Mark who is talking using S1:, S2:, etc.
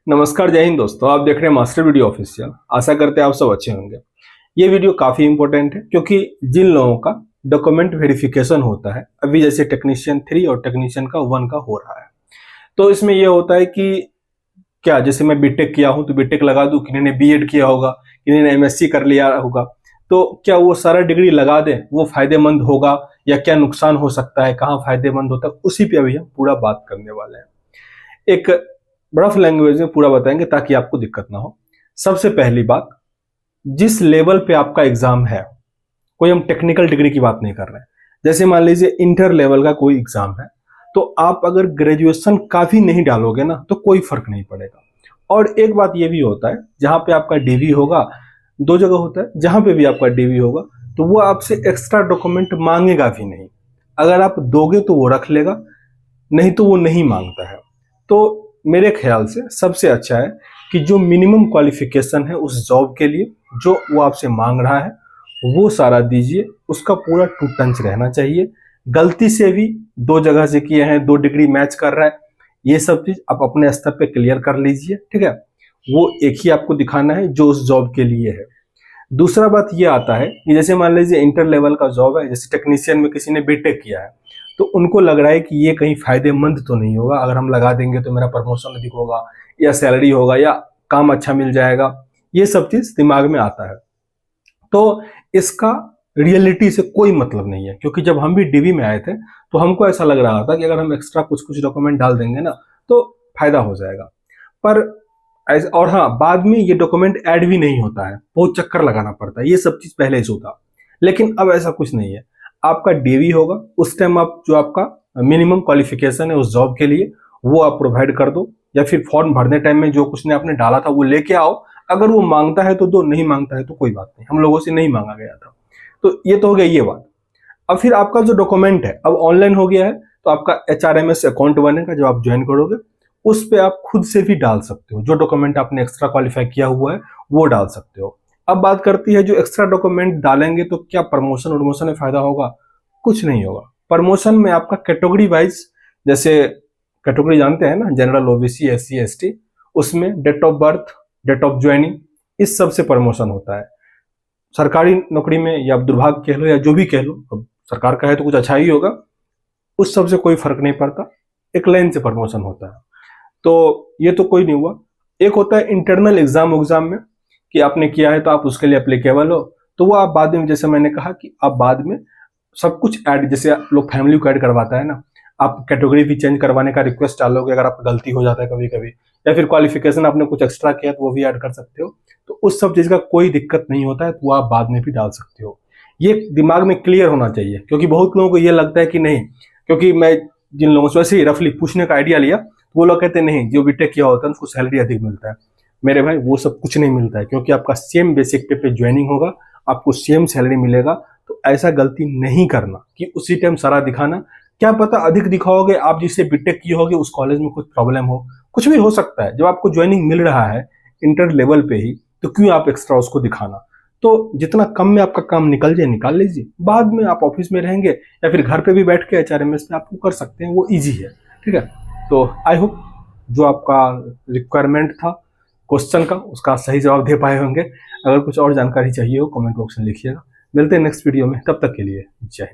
S1: नमस्कार, जय हिंद दोस्तों। आप देख रहे हैं मास्टर वीडियो ऑफिशियल। आशा करते हैं आप सब अच्छे होंगे। ये वीडियो काफ़ी इंपॉर्टेंट है क्योंकि जिन लोगों का डॉक्यूमेंट वेरिफिकेशन होता है, अभी जैसे टेक्नीशियन 3 और टेक्नीशियन का 1 का हो रहा है, तो इसमें ये होता है कि क्या जैसे मैं बीटेक किया हूँ तो बीटेक लगा दूँ, किन्हीं ने बीएड किया होगा, किन्हीं ने एमएससी कर लिया होगा, तो क्या वो सारा डिग्री लगा दें, वो फायदेमंद होगा या क्या नुकसान हो सकता है, कहाँ फायदेमंद होता है, उसी पे अभी हम पूरा बात करने वाले हैं। एक रफ लैंग्वेज में पूरा बताएंगे ताकि आपको दिक्कत ना हो। सबसे पहली बात, जिस लेवल पे आपका एग्जाम है, कोई हम टेक्निकल डिग्री की बात नहीं कर रहे हैं। जैसे मान लीजिए इंटर लेवल का कोई एग्जाम है, तो आप अगर ग्रेजुएशन काफी नहीं डालोगे ना तो कोई फर्क नहीं पड़ेगा। और एक बात ये भी होता है, जहां पे आपका डीवी होगा, दो जगह होता है, जहां पे भी आपका डीवी होगा तो वो आपसे एक्स्ट्रा डॉक्यूमेंट मांगेगा भी नहीं। अगर आप दोगे तो वो रख लेगा, नहीं तो वो नहीं मांगता है। तो मेरे ख्याल से सबसे अच्छा है कि जो मिनिमम क्वालिफिकेशन है उस जॉब के लिए, जो वो आपसे मांग रहा है वो सारा दीजिए। उसका पूरा टू टंच रहना चाहिए। गलती से भी 2 जगह से किए हैं, 2 डिग्री मैच कर रहा है, ये सब चीज आप अपने स्तर पे क्लियर कर लीजिए, ठीक है। वो एक ही आपको दिखाना है जो उस जॉब के लिए है। दूसरा बात ये आता है कि जैसे मान लीजिए इंटर लेवल का जॉब है, जैसे टेक्नीशियन में किसी ने बीटेक किया है, तो उनको लग रहा है कि ये कहीं फायदेमंद तो नहीं होगा, अगर हम लगा देंगे तो मेरा प्रमोशन अधिक होगा या सैलरी होगा या काम अच्छा मिल जाएगा, ये सब चीज दिमाग में आता है। तो इसका रियलिटी से कोई मतलब नहीं है, क्योंकि जब हम भी डीवी में आए थे तो हमको ऐसा लग रहा था कि अगर हम एक्स्ट्रा कुछ कुछ डॉक्यूमेंट डाल देंगे ना तो फायदा हो जाएगा। पर और हाँ, बाद में ये डॉक्यूमेंट ऐड भी नहीं होता है, बहुत चक्कर लगाना पड़ता है, ये सब चीज पहले से होता। लेकिन अब ऐसा कुछ नहीं है। आपका डीवी होगा, उस टाइम आप जो आपका मिनिमम क्वालिफिकेशन है उस जॉब के लिए वो आप प्रोवाइड कर दो, या फिर फॉर्म भरने टाइम में जो कुछ ने आपने डाला था वो लेके आओ। अगर वो मांगता है तो दो, नहीं मांगता है तो कोई बात नहीं, हम लोगों से नहीं मांगा गया था। तो ये तो हो गया ये बात। अब फिर आपका जो डॉक्यूमेंट है अब ऑनलाइन हो गया है, तो आपका HRMS अकाउंट बनेगा जब आप ज्वाइन करोगे, उस पे आप खुद से भी डाल सकते हो। जो डॉक्यूमेंट आपने एक्स्ट्रा क्वालिफाई किया हुआ है वो डाल सकते हो। अब बात करती है जो एक्स्ट्रा डॉक्यूमेंट डालेंगे तो क्या प्रमोशन वमोशन में फायदा होगा? कुछ नहीं होगा। प्रमोशन में आपका कैटेगरी वाइज, जैसे कैटेगरी जानते हैं ना, जनरल, ओबीसी, SC ST, उसमें date of birth, date of joining, इस सब से प्रमोशन होता है। सरकारी नौकरी में या दुर्भाग्य कह लो या जो भी कह लो, अब सरकार का है तो कुछ अच्छा ही होगा, उस सब से कोई फर्क नहीं पड़ता, एक लाइन से प्रमोशन होता है। तो ये तो कोई नहीं हुआ। एक होता है इंटरनल एग्जाम में कि आपने किया है तो आप उसके लिए अप्लीकेबल हो, तो वो आप बाद में, जैसे मैंने कहा कि आप बाद में सब कुछ ऐड, जैसे आप लोग फैमिली को ऐड करवाता है ना, आप कैटेगरी भी चेंज करवाने का रिक्वेस्ट डालोगे अगर आपका गलती हो जाता है कभी कभी, या फिर क्वालिफिकेशन आपने कुछ एक्स्ट्रा किया तो वो भी ऐड कर सकते हो। तो उस सब चीज का कोई दिक्कत नहीं होता है, तो वो आप बाद में भी डाल सकते हो। ये दिमाग में क्लियर होना चाहिए, क्योंकि बहुत लोगों को ये लगता है कि नहीं, क्योंकि मैं जिन लोगों से वैसे ही रफली पूछने का आइडिया लिया, वो लोग कहते हैं नहीं, जो बीटेक किया होता है उसको सैलरी अधिक मिलता है। मेरे भाई वो सब कुछ नहीं मिलता है, क्योंकि आपका सेम बेसिक पे ज्वाइनिंग होगा, आपको सेम सैलरी मिलेगा। तो ऐसा गलती नहीं करना कि उसी टाइम सारा दिखाना। क्या पता अधिक दिखाओगे, आप जिससे बीटेक किए होगे उस कॉलेज में कुछ प्रॉब्लम हो, कुछ भी हो सकता है। जब आपको ज्वाइनिंग मिल रहा है इंटर लेवल पे ही, तो क्यों आप एक्स्ट्रा उसको दिखाना? तो जितना कम में आपका काम निकल जाए निकाल लीजिए, बाद में आप ऑफिस में रहेंगे या फिर घर पे भी बैठ के HRMS पे आपको कर सकते हैं, वो ईजी है, ठीक है। तो आई होप जो आपका रिक्वायरमेंट था क्वेश्चन का, उसका सही जवाब दे पाए होंगे। अगर कुछ और जानकारी चाहिए हो कमेंट बॉक्स में लिखिएगा। मिलते हैं नेक्स्ट वीडियो में, तब तक के लिए जय हिंद।